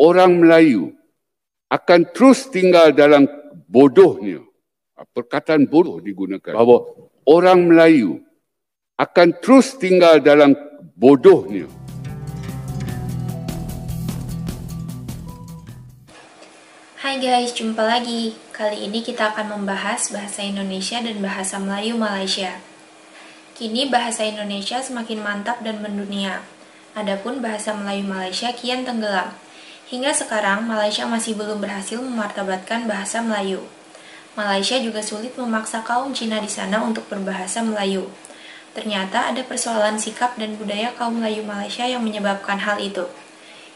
Orang Melayu akan terus tinggal dalam bodohnya. Perkataan bodoh digunakan. Bahawa orang Melayu akan terus tinggal dalam bodohnya. Hai guys, jumpa lagi. Kali ini kita akan membahas bahasa Indonesia dan bahasa Melayu Malaysia. Kini bahasa Indonesia semakin mantap dan mendunia. Adapun bahasa Melayu Malaysia kian tenggelam. Hingga sekarang, Malaysia masih belum berhasil memartabatkan bahasa Melayu. Malaysia juga sulit memaksa kaum Cina di sana untuk berbahasa Melayu. Ternyata ada persoalan sikap dan budaya kaum Melayu Malaysia yang menyebabkan hal itu.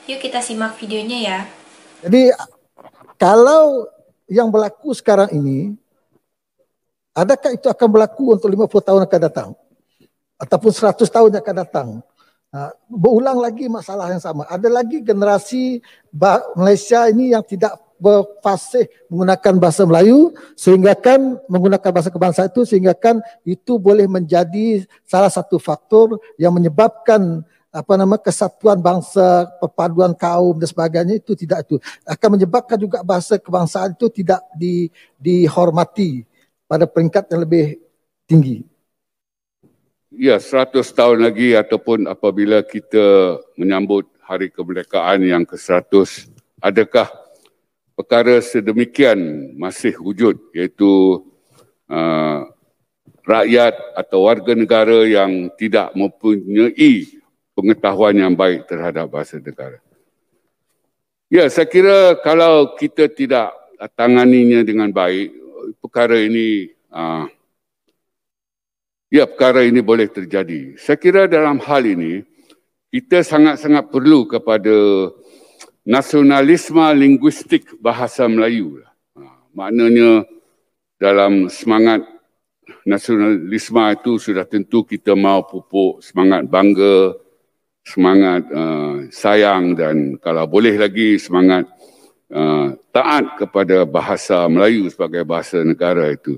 Yuk kita simak videonya ya. Jadi, kalau yang berlaku sekarang ini, adakah itu akan berlaku untuk 50 tahun akan datang? Ataupun 100 tahun yang akan datang? Berulang lagi masalah yang sama. Ada lagi generasi Malaysia ini yang tidak berfasih menggunakan bahasa Melayu, sehingga kan menggunakan bahasa kebangsaan itu, sehingga kan itu boleh menjadi salah satu faktor yang menyebabkan kesatuan bangsa, perpaduan kaum dan sebagainya. Itu tidak, itu akan menyebabkan juga bahasa kebangsaan itu tidak dihormati pada peringkat yang lebih tinggi. Ya, 100 tahun lagi ataupun apabila kita menyambut hari kemerdekaan yang ke-100, adakah perkara sedemikian masih wujud, iaitu rakyat atau warga negara yang tidak mempunyai pengetahuan yang baik terhadap bahasa negara? Ya, saya kira kalau kita tidak tanganinya dengan baik, perkara ini boleh terjadi. Saya kira dalam hal ini, kita sangat-sangat perlu kepada nasionalisme linguistik bahasa Melayu. Maknanya dalam semangat nasionalisme itu sudah tentu kita mahu pupuk semangat bangga, semangat sayang dan kalau boleh lagi semangat taat kepada bahasa Melayu sebagai bahasa negara itu.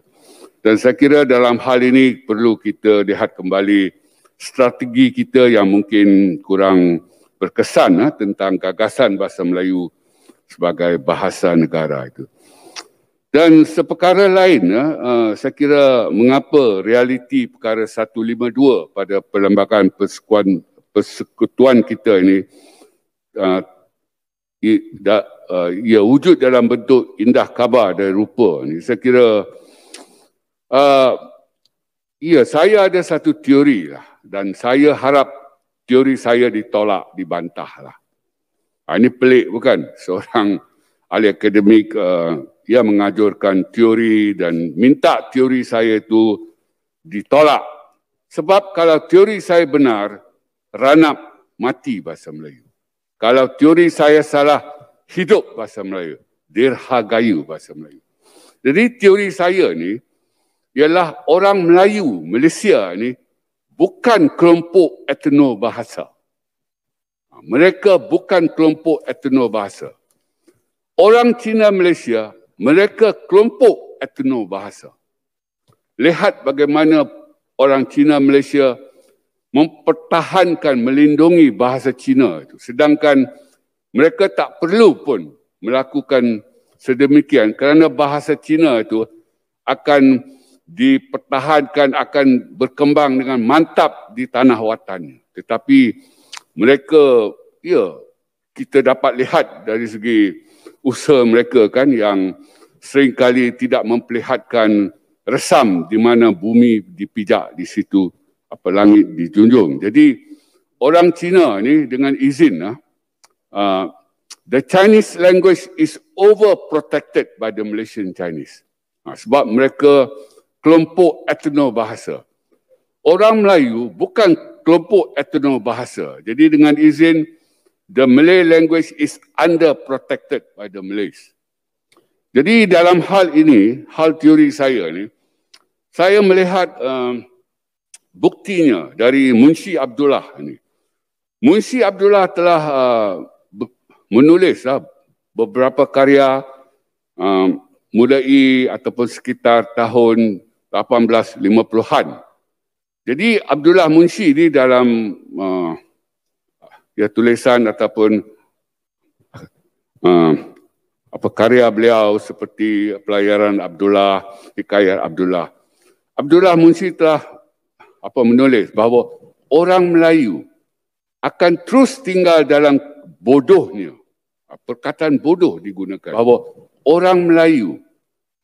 Dan saya kira dalam hal ini perlu kita lihat kembali strategi kita yang mungkin kurang berkesan tentang gagasan bahasa Melayu sebagai bahasa negara itu. Dan seperkara lain, saya kira mengapa realiti perkara 152 pada Perlembagaan Persekutuan kita ini ia wujud dalam bentuk indah khabar dan rupa. Saya kira saya ada satu teori lah, dan saya harap teori saya ditolak, dibantah lah. Ini pelik bukan? Seorang ahli akademik ia mengajurkan teori dan minta teori saya itu ditolak. Sebab kalau teori saya benar, ranap mati bahasa Melayu. Kalau teori saya salah, hidup bahasa Melayu, dirhagayu bahasa Melayu. Jadi teori saya ni ialah orang Melayu Malaysia ni bukan kelompok etno bahasa. Mereka bukan kelompok etno bahasa. Orang Cina Malaysia, mereka kelompok etno bahasa. Lihat bagaimana orang Cina Malaysia mempertahankan, melindungi bahasa Cina itu. Sedangkan mereka tak perlu pun melakukan sedemikian kerana bahasa Cina itu akan dipertahankan, akan berkembang dengan mantap di tanah watannya. Tetapi mereka, kita dapat lihat dari segi usaha mereka kan yang seringkali tidak memperlihatkan resam di mana bumi dipijak, di situ langit dijunjung. Jadi orang Cina ni dengan izin, the Chinese language is overprotected by the Malaysian Chinese. Sebab mereka kelompok etno bahasa. Orang Melayu bukan kelompok etno bahasa. Jadi dengan izin, the Malay language is underprotected by the Malays. Jadi dalam hal ini, hal teori saya ni, saya melihat buktinya dari Munshi Abdullah ni. Munshi Abdullah telah menulis beberapa karya mulai ataupun sekitar tahun 1850-an. Jadi Abdullah Munshi ni dalam tulisan ataupun karya beliau seperti Pelayaran Abdullah, Hikayat Abdullah. Abdullah Munshi telah menulis bahawa orang Melayu akan terus tinggal dalam bodohnya. Perkataan bodoh digunakan. Bahawa orang Melayu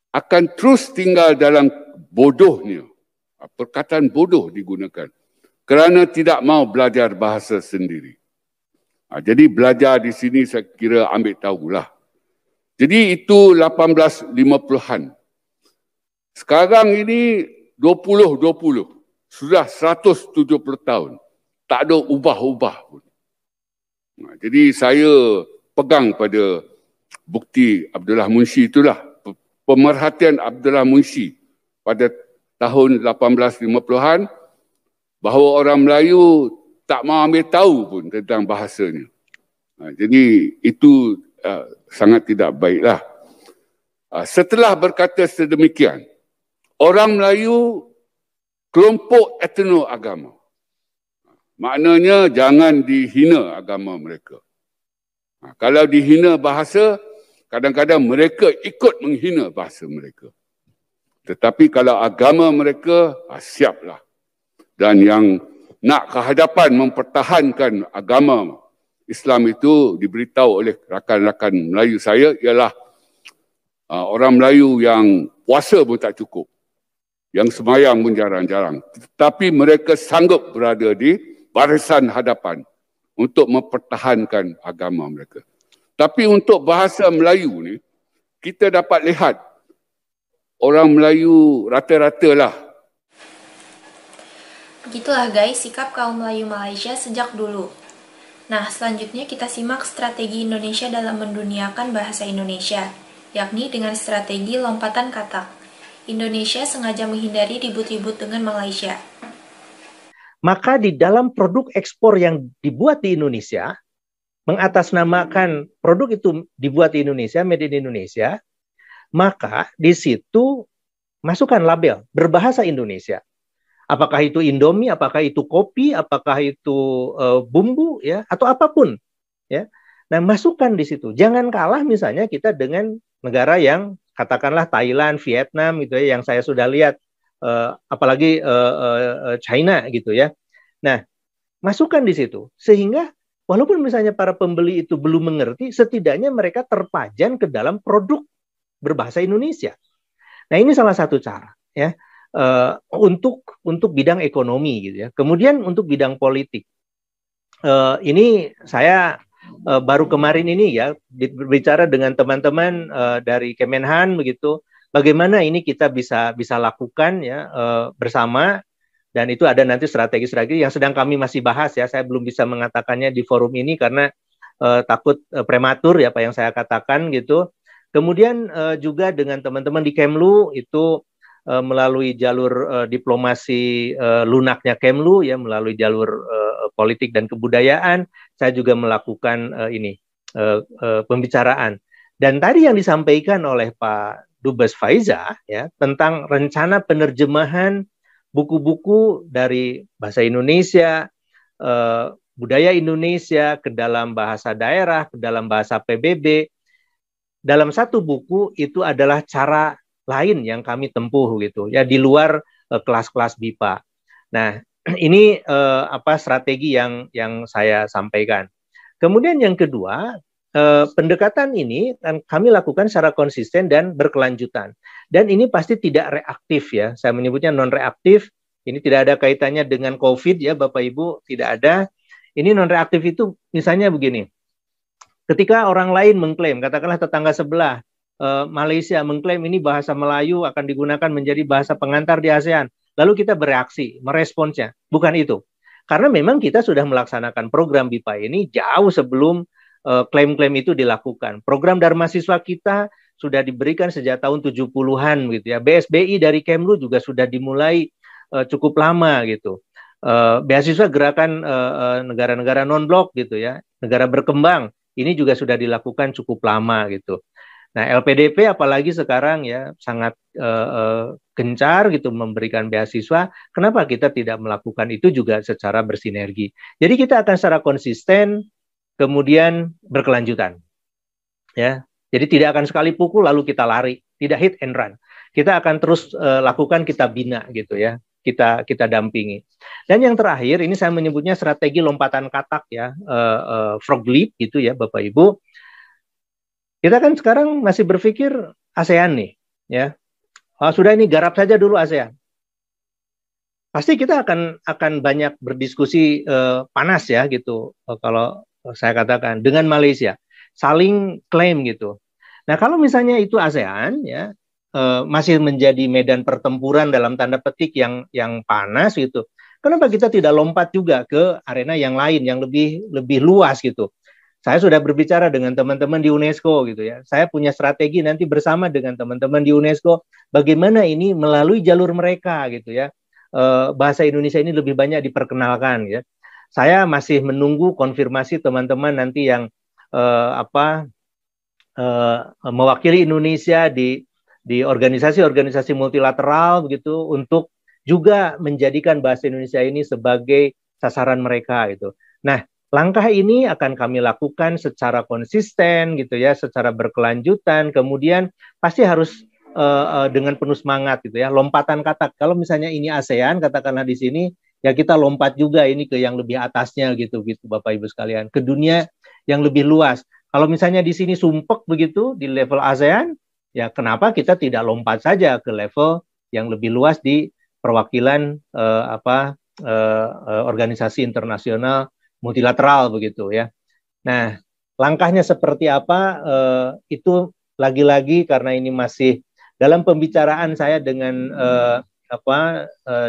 akan terus tinggal dalam bodohnya. Perkataan bodoh digunakan. Kerana tidak mau belajar bahasa sendiri. Jadi belajar di sini saya kira ambil tahulah. Jadi itu 1850-an. Sekarang ini 2020. Sudah 170 tahun. Tak ada ubah-ubah pun. Jadi saya pegang pada bukti Abdullah Munshi itulah. Pemerhatian Abdullah Munshi pada tahun 1850-an bahawa orang Melayu tak mahu ambil tahu pun tentang bahasanya. Jadi itu sangat tidak baiklah. Setelah berkata sedemikian, orang Melayu kelompok etno agama. Maknanya jangan dihina agama mereka. Kalau dihina bahasa, kadang-kadang mereka ikut menghina bahasa mereka. Tetapi kalau agama mereka, siaplah. Dan yang nak ke hadapan mempertahankan agama Islam itu diberitahu oleh rakan-rakan Melayu saya ialah orang Melayu yang puasa pun tak cukup. Yang semayang pun jarang-jarang. Tetapi mereka sanggup berada di barisan hadapan untuk mempertahankan agama mereka. Tapi untuk bahasa Melayu ni, kita dapat lihat orang Melayu rata-rata lah. Begitulah guys sikap kaum Melayu Malaysia sejak dulu. Nah, selanjutnya kita simak strategi Indonesia dalam menduniakan bahasa Indonesia, yakni dengan strategi lompatan katak. Indonesia sengaja menghindari ribut-ribut dengan Malaysia. Maka di dalam produk ekspor yang dibuat di Indonesia, mengatasnamakan produk itu dibuat di Indonesia, made in Indonesia, maka di situ masukkan label berbahasa Indonesia. Apakah itu Indomie, apakah itu kopi, apakah itu bumbu, ya, atau apapun, ya. Nah, masukkan di situ. Jangan kalah misalnya kita dengan negara yang katakanlah Thailand, Vietnam, gitu ya, yang saya sudah lihat. Apalagi China gitu ya. Nah, masukkan di situ sehingga walaupun misalnya para pembeli itu belum mengerti, setidaknya mereka terpajan ke dalam produk berbahasa Indonesia. Nah, ini salah satu cara ya untuk bidang ekonomi gitu ya. Kemudian untuk bidang politik, ini saya baru kemarin ini ya berbicara dengan teman-teman dari Kemenhan begitu. Bagaimana ini kita bisa lakukan ya bersama, dan itu ada nanti strategi-strategi yang sedang kami masih bahas ya. Saya belum bisa mengatakannya di forum ini karena takut prematur ya apa yang saya katakan gitu. Kemudian juga dengan teman-teman di Kemlu itu melalui jalur diplomasi lunaknya Kemlu ya, melalui jalur politik dan kebudayaan, saya juga melakukan pembicaraan. Dan tadi yang disampaikan oleh Pak Dubes Faiza ya tentang rencana penerjemahan buku-buku dari bahasa Indonesia, budaya Indonesia ke dalam bahasa daerah, ke dalam bahasa PBB. Dalam satu buku itu adalah cara lain yang kami tempuh gitu ya di luar kelas-kelas BIPA. Nah, ini strategi yang saya sampaikan. Kemudian yang kedua, pendekatan ini kami lakukan secara konsisten dan berkelanjutan. Dan ini pasti tidak reaktif ya. Saya menyebutnya non-reaktif. Ini tidak ada kaitannya dengan COVID ya Bapak Ibu. Tidak ada. Ini non-reaktif itu misalnya begini. Ketika orang lain mengklaim, katakanlah tetangga sebelah, Malaysia mengklaim ini bahasa Melayu akan digunakan menjadi bahasa pengantar di ASEAN. Lalu kita bereaksi, meresponsnya. Bukan itu. Karena memang kita sudah melaksanakan program BIPA ini jauh sebelum klaim-klaim itu dilakukan. Program Dharma Siswa kita sudah diberikan sejak tahun 70-an gitu ya. BSBI dari Kemlu juga sudah dimulai cukup lama gitu. Beasiswa gerakan negara-negara non-blok gitu ya, negara berkembang, ini juga sudah dilakukan cukup lama gitu. Nah, LPDP apalagi sekarang ya sangat gencar gitu memberikan beasiswa. Kenapa kita tidak melakukan itu juga secara bersinergi? Jadi kita akan secara konsisten, kemudian berkelanjutan. Ya, jadi tidak akan sekali pukul lalu kita lari, tidak hit and run. Kita akan terus lakukan, kita bina gitu ya. Kita dampingi. Dan yang terakhir ini saya menyebutnya strategi lompatan katak ya, frog leap gitu ya Bapak Ibu. Kita kan sekarang masih berpikir ASEAN nih, ya. Sudah ini garap saja dulu ASEAN. Pasti kita akan banyak berdiskusi panas ya gitu. Kalau saya katakan dengan Malaysia, saling klaim gitu. Nah kalau misalnya itu ASEAN ya masih menjadi medan pertempuran dalam tanda petik yang panas gitu. Kenapa kita tidak lompat juga ke arena yang lain yang lebih luas gitu? Saya sudah berbicara dengan teman-teman di UNESCO gitu ya. Saya punya strategi nanti bersama dengan teman-teman di UNESCO bagaimana ini melalui jalur mereka gitu ya. Bahasa Indonesia ini lebih banyak diperkenalkan ya. Saya masih menunggu konfirmasi teman-teman nanti yang mewakili Indonesia di organisasi-organisasi multilateral begitu untuk juga menjadikan bahasa Indonesia ini sebagai sasaran mereka gitu. Nah, langkah ini akan kami lakukan secara konsisten gitu ya, secara berkelanjutan. Kemudian pasti harus dengan penuh semangat gitu ya, lompatan katak. Kalau misalnya ini ASEAN, katakanlah di sini, ya kita lompat juga ini ke yang lebih atasnya gitu Bapak Ibu sekalian, ke dunia yang lebih luas. Kalau misalnya di sini sumpek begitu di level ASEAN, ya kenapa kita tidak lompat saja ke level yang lebih luas di perwakilan organisasi internasional multilateral begitu ya. Nah, langkahnya seperti apa itu lagi-lagi karena ini masih dalam pembicaraan saya dengan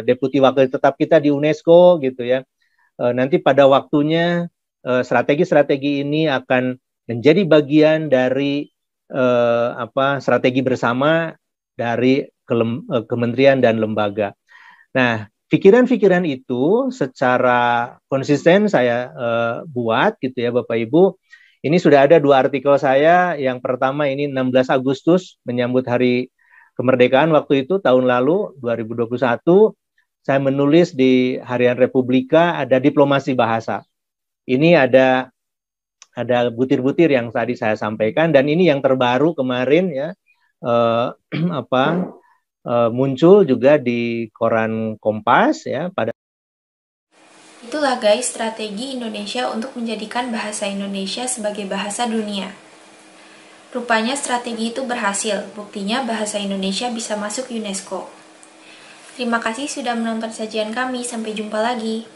deputi wakil tetap kita di UNESCO gitu ya. Nanti pada waktunya strategi-strategi ini akan menjadi bagian dari strategi bersama dari kementerian dan lembaga. Nah, pikiran-pikiran itu secara konsisten saya buat gitu ya Bapak Ibu. Ini sudah ada 2 artikel saya. Yang pertama ini 16 Agustus menyambut Hari Kemerdekaan waktu itu tahun lalu 2021. Saya menulis di Harian Republika ada diplomasi bahasa. Ini ada butir-butir yang tadi saya sampaikan dan ini yang terbaru kemarin ya muncul juga di koran Kompas ya pada. Itulah guys strategi Indonesia untuk menjadikan bahasa Indonesia sebagai bahasa dunia. Rupanya strategi itu berhasil, buktinya bahasa Indonesia bisa masuk UNESCO. Terima kasih sudah menonton sajian kami, sampai jumpa lagi.